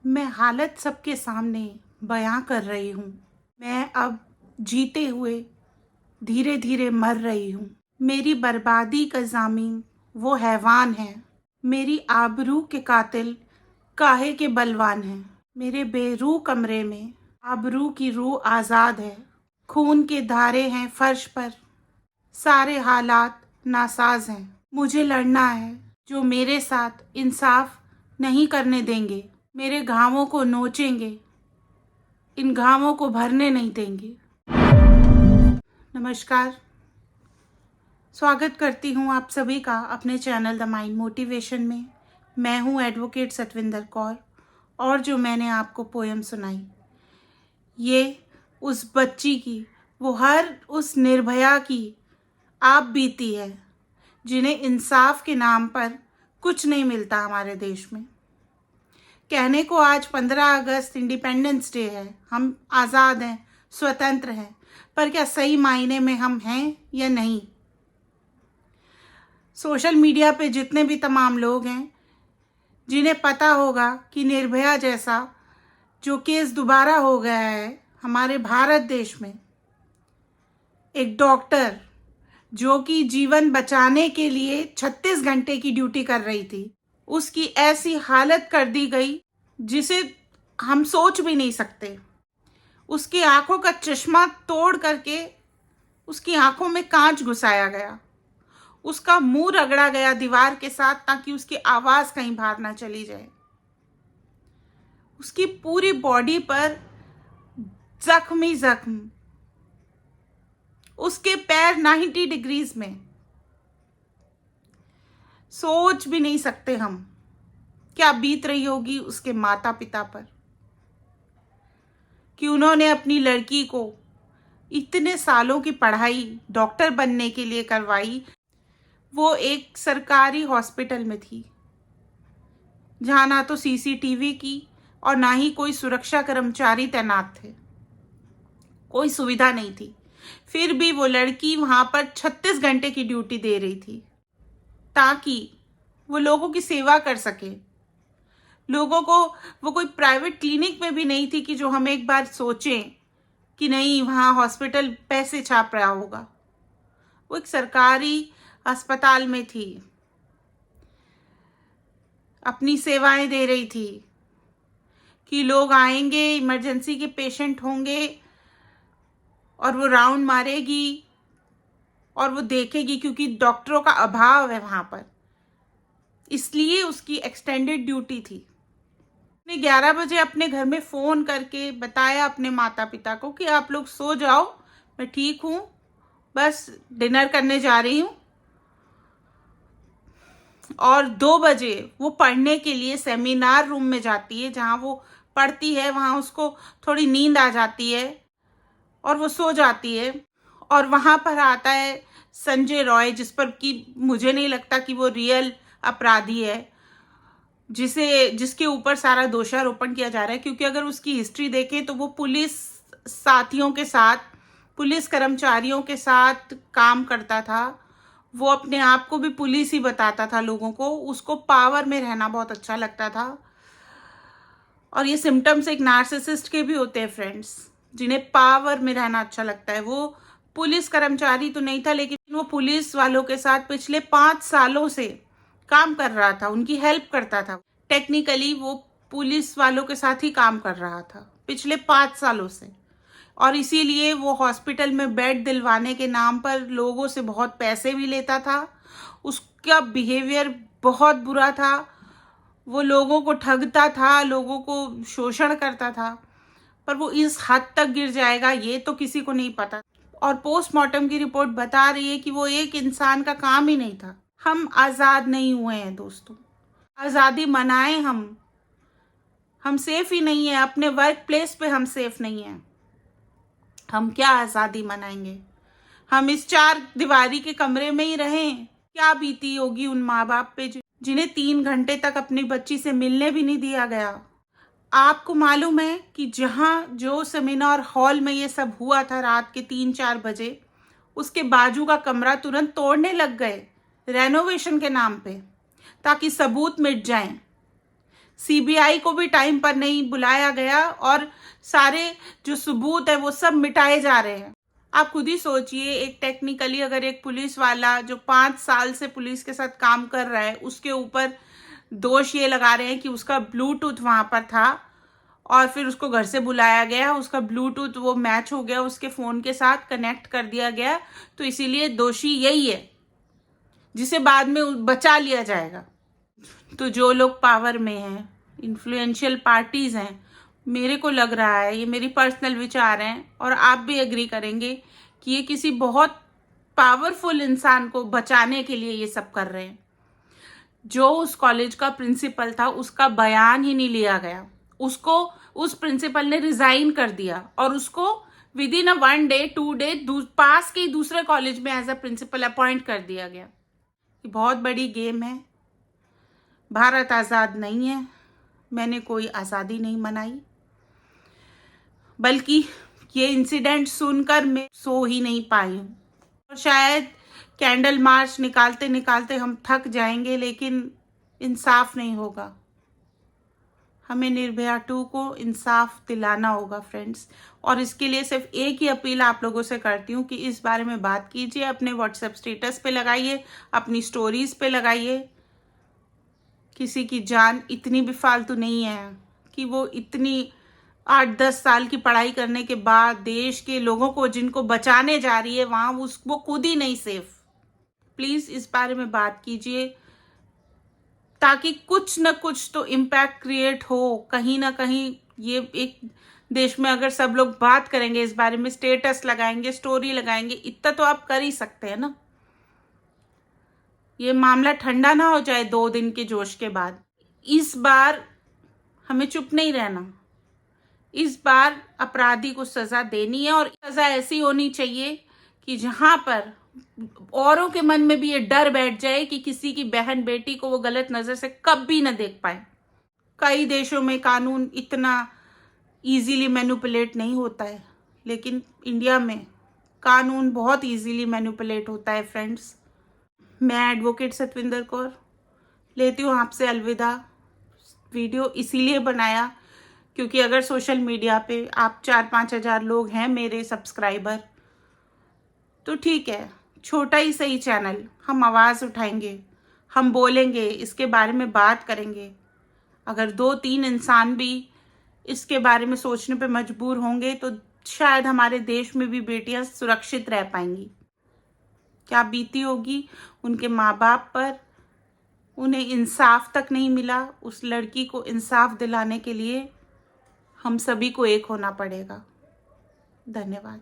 मैं हालत सबके सामने बयां कर रही हूँ। मैं अब जीते हुए धीरे धीरे मर रही हूँ। मेरी बर्बादी का ज़ामीन वो हैवान है। मेरी आबरू के कातिल काहे के बलवान हैं। मेरे बेरूह कमरे में आबरू की रूह आज़ाद है। खून के धारे हैं फर्श पर, सारे हालात नासाज हैं। मुझे लड़ना है जो मेरे साथ इंसाफ नहीं करने देंगे। मेरे घावों को नोचेंगे, इन घावों को भरने नहीं देंगे। नमस्कार, स्वागत करती हूँ आप सभी का अपने चैनल द माइंड मोटिवेशन में। मैं हूँ एडवोकेट सतविंदर कौर और जो मैंने आपको पोयम सुनाई, ये उस बच्ची की, वो हर उस निर्भया की आप बीती है जिन्हें इंसाफ के नाम पर कुछ नहीं मिलता हमारे देश में। कहने को आज 15 अगस्त इंडिपेंडेंस डे है, हम आज़ाद हैं, स्वतंत्र हैं, पर क्या सही मायने में हम हैं या नहीं? सोशल मीडिया पे जितने भी तमाम लोग हैं जिन्हें पता होगा कि निर्भया जैसा जो केस दोबारा हो गया है हमारे भारत देश में, एक डॉक्टर जो कि जीवन बचाने के लिए 36 घंटे की ड्यूटी कर रही थी, उसकी ऐसी हालत कर दी गई जिसे हम सोच भी नहीं सकते। उसकी आंखों का चश्मा तोड़ करके उसकी आंखों में कांच घुसाया गया, उसका मुंह रगड़ा गया दीवार के साथ ताकि उसकी आवाज कहीं बाहर ना चली जाए। उसकी पूरी बॉडी पर जख्म ही जख्म, उसके पैर 90 डिग्रीज में। सोच भी नहीं सकते हम क्या बीत रही होगी उसके माता पिता पर कि उन्होंने अपनी लड़की को इतने सालों की पढ़ाई डॉक्टर बनने के लिए करवाई। वो एक सरकारी हॉस्पिटल में थी जहां ना तो सीसीटीवी की और ना ही कोई सुरक्षा कर्मचारी तैनात थे, कोई सुविधा नहीं थी। फिर भी वो लड़की वहां पर 36 घंटे की ड्यूटी दे रही थी ताकि वो लोगों की सेवा कर सके। लोगों को, वो कोई प्राइवेट क्लिनिक में भी नहीं थी कि जो हम एक बार सोचें कि नहीं वहाँ हॉस्पिटल पैसे छाप रहा होगा। वो एक सरकारी अस्पताल में थी, अपनी सेवाएं दे रही थी कि लोग आएंगे, इमरजेंसी के पेशेंट होंगे और वो राउंड मारेगी और वो देखेगी, क्योंकि डॉक्टरों का अभाव है वहाँ पर, इसलिए उसकी एक्सटेंडेड ड्यूटी थी। ने 11 बजे अपने घर में फ़ोन करके बताया अपने माता पिता को कि आप लोग सो जाओ, मैं ठीक हूँ, बस डिनर करने जा रही हूँ। और 2 बजे वो पढ़ने के लिए सेमिनार रूम में जाती है, जहाँ वो पढ़ती है, वहाँ उसको थोड़ी नींद आ जाती है और वो सो जाती है। और वहाँ पर आता है संजय रॉय, जिस पर कि मुझे नहीं लगता कि वो रियल अपराधी है, जिसके ऊपर सारा दोषारोपण किया जा रहा है। क्योंकि अगर उसकी हिस्ट्री देखें तो वो पुलिस साथियों के साथ, पुलिस कर्मचारियों के साथ काम करता था। वो अपने आप को भी पुलिस ही बताता था लोगों को, उसको पावर में रहना बहुत अच्छा लगता था। और ये सिम्टम्स एक नार्सिसिस्ट के भी होते हैं फ्रेंड्स, जिन्हें पावर में रहना अच्छा लगता है। वो पुलिस कर्मचारी तो नहीं था, लेकिन वो पुलिस वालों के साथ पिछले 5 सालों से काम कर रहा था, उनकी हेल्प करता था। टेक्निकली वो पुलिस वालों के साथ ही काम कर रहा था पिछले 5 सालों से, और इसीलिए वो हॉस्पिटल में बेड दिलवाने के नाम पर लोगों से बहुत पैसे भी लेता था। उसका बिहेवियर बहुत बुरा था, वो लोगों को ठगता था, लोगों को शोषण करता था। पर वो इस हद तक गिर जाएगा ये तो किसी को नहीं पता। और पोस्टमार्टम की रिपोर्ट बता रही है कि वो एक इंसान का काम ही नहीं था। हम आज़ाद नहीं हुए हैं दोस्तों, आज़ादी मनाएं हम सेफ ही नहीं है, अपने वर्क प्लेस पे हम सेफ नहीं है। हम क्या आज़ादी मनाएंगे? हम इस 4 दीवारी के कमरे में ही रहें। क्या बीती होगी उन माँ बाप पे जिन्हें 3 घंटे तक अपनी बच्ची से मिलने भी नहीं दिया गया। आपको मालूम है कि जहाँ जो सेमिनार हॉल में ये सब हुआ था रात के 3-4 बजे, उसके बाजू का कमरा तुरंत तोड़ने लग गए रेनोवेशन के नाम पे, ताकि सबूत मिट जाएं। सीबीआई को भी टाइम पर नहीं बुलाया गया और सारे जो सबूत है वो सब मिटाए जा रहे हैं। आप खुद ही सोचिए, एक टेक्निकली अगर एक पुलिस वाला जो 5 साल से पुलिस के साथ काम कर रहा है, उसके ऊपर दोष ये लगा रहे हैं कि उसका ब्लूटूथ वहां पर था और फिर उसको घर से बुलाया गया, उसका ब्लूटूथ वो मैच हो गया, उसके फ़ोन के साथ कनेक्ट कर दिया गया, तो इसीलिए दोषी यही है जिसे बाद में बचा लिया जाएगा। तो जो लोग पावर में हैं, इन्फ्लुएंशियल पार्टीज़ हैं, मेरे को लग रहा है, ये मेरी पर्सनल विचार हैं और आप भी एग्री करेंगे कि ये किसी बहुत पावरफुल इंसान को बचाने के लिए ये सब कर रहे हैं। जो उस कॉलेज का प्रिंसिपल था उसका बयान ही नहीं लिया गया, उसको उस प्रिंसिपल ने रिजाइन कर दिया और उसको विद इन 1 डे 2 डे पास के दूसरे कॉलेज में एज अ प्रिंसिपल अपॉइंट कर दिया गया। ये बहुत बड़ी गेम है। भारत आज़ाद नहीं है, मैंने कोई आज़ादी नहीं मनाई, बल्कि ये इंसिडेंट सुनकर मैं सो ही नहीं पाई हूँ। और शायद कैंडल मार्च निकालते निकालते हम थक जाएंगे, लेकिन इंसाफ नहीं होगा। हमें निर्भया 2 को इंसाफ दिलाना होगा फ्रेंड्स। और इसके लिए सिर्फ एक ही अपील आप लोगों से करती हूँ कि इस बारे में बात कीजिए, अपने व्हाट्सएप स्टेटस पे लगाइए, अपनी स्टोरीज पे लगाइए। किसी की जान इतनी भी फालतू नहीं है कि वो इतनी 8-10 साल की पढ़ाई करने के बाद देश के लोगों को जिनको बचाने जा रही है वहाँ वो खुद ही नहीं सेफ। प्लीज़ इस बारे में बात कीजिए ताकि कुछ न कुछ तो इम्पैक्ट क्रिएट हो कहीं ना कहीं। ये एक देश में अगर सब लोग बात करेंगे इस बारे में, स्टेटस लगाएंगे, स्टोरी लगाएंगे, इतना तो आप कर ही सकते हैं ना। ये मामला ठंडा ना हो जाए 2 दिन के जोश के बाद। इस बार हमें चुप नहीं रहना, इस बार अपराधी को सजा देनी है और सजा ऐसी होनी चाहिए कि जहां पर औरों के मन में भी ये डर बैठ जाए कि किसी की बहन बेटी को वो गलत नजर से कभी ना देख पाए। कई देशों में कानून इतना इजीली मैनिपुलेट नहीं होता है, लेकिन इंडिया में कानून बहुत इजीली मैनिपुलेट होता है फ्रेंड्स। मैं एडवोकेट सतविंदर कौर लेती हूँ आपसे अलविदा। वीडियो इसीलिए बनाया क्योंकि अगर सोशल मीडिया पे आप 4-5 हज़ार लोग हैं मेरे सब्सक्राइबर, तो ठीक है, छोटा ही सही चैनल, हम आवाज़ उठाएंगे, हम बोलेंगे, इसके बारे में बात करेंगे। अगर 2-3 इंसान भी इसके बारे में सोचने पे मजबूर होंगे तो शायद हमारे देश में भी बेटियां सुरक्षित रह पाएंगी। क्या बीती होगी उनके माँ बाप पर, उन्हें इंसाफ तक नहीं मिला। उस लड़की को इंसाफ दिलाने के लिए हम सभी को एक होना पड़ेगा। धन्यवाद।